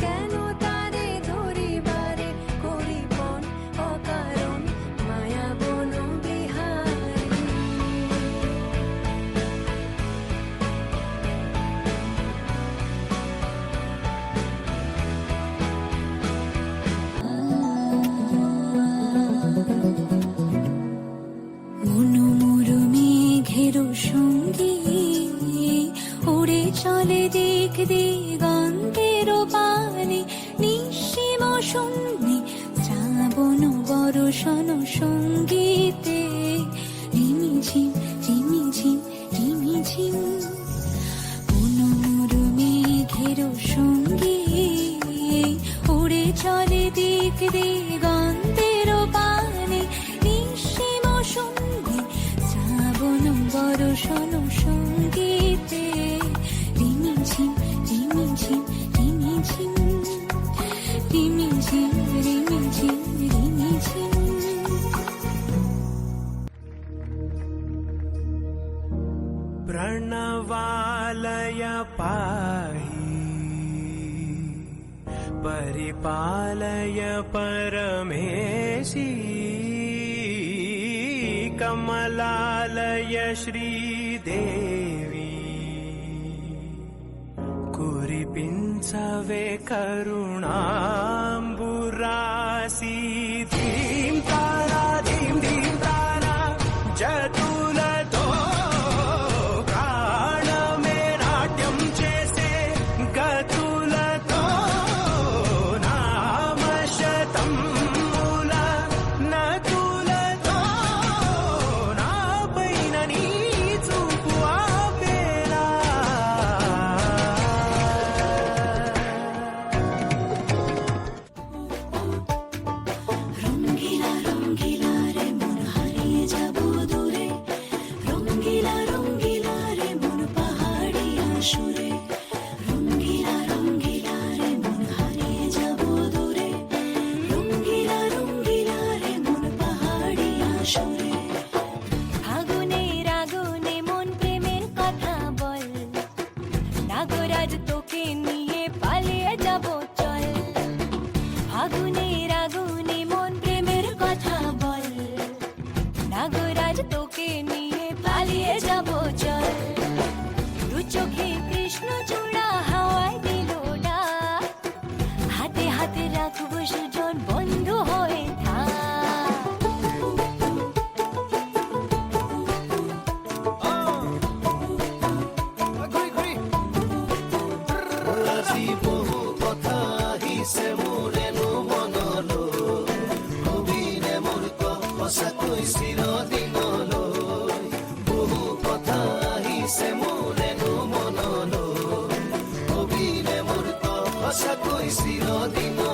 কেন তারে ধরিবারে করি পণ অকারণ মায়া বন বিহারী। মনোমর মেঘের সঙ্গী উড়ে চলে দিক দিগন্তের পানে, নিঃসীম শূন্যে শ্রাবণ বর্ষণ সঙ্গীতে রিমিঝিম রিমিঝিম রিমিঝিম। মনোমর মেঘের সঙ্গী উড়ে চলে দিক দিগন্তের পানে, নিঃসীম শূন্যে শ্রাবণ বর্ষণ সঙ্গীতে রিমিঝিম রিমিঝিম রিমিঝিম রিমিঝিম রিমিঝিম রিমিঝিম। प्रणवालय पाहि परिपालय परमेशि, कमलालय श्रीदेवी कुरिपिंचवे करुणाम्बुरासि। धीं तारा धीं धीं तारा जतुलतो प्राणमे नाट्यं चेसे गतुलतो नाम शतं मूल नतुलतो ना पैननी चूपु आपेला। রঙ্গিলা রঙ্গিলা রে মন হারিয়ে যাব দূরে, রঙ্গিলা রঙ্গিলা রে মন পাহাড়ি আসুরে, রঙ্গিলা রঙ্গিলা রে মন হারিয়ে যাব দূরে, রঙ্গিলা রঙ্গিলা রে মন পাহাড়ি আসুরে। আগুনের আগুনে মন প্রেমের কথা বল, নাগরাজ তোকে নিয়ে পালিয়ে যাব চল। আগুনের আগুনে মন প্রেমের কথা বল, নাগরাজ তোকে নিয়ে পালিয়ে যাব চল। দু চোখে কৃষ্ণ চূড়া হাওয়ায় দিল ডাক, হাতে হাতে রাখবো সুজন বন্ধু হয়ে থাক। আজি বহু কথা আহিছে মোৰেনো মনলৈ, কবিৰে মোৰ সঁচাকৈ চিৰদিনলৈ। বহু কথা আহিছে মোৰেনো মনলৈ, কবিৰে মোৰ সঁচাকৈ চিৰদিনলৈ।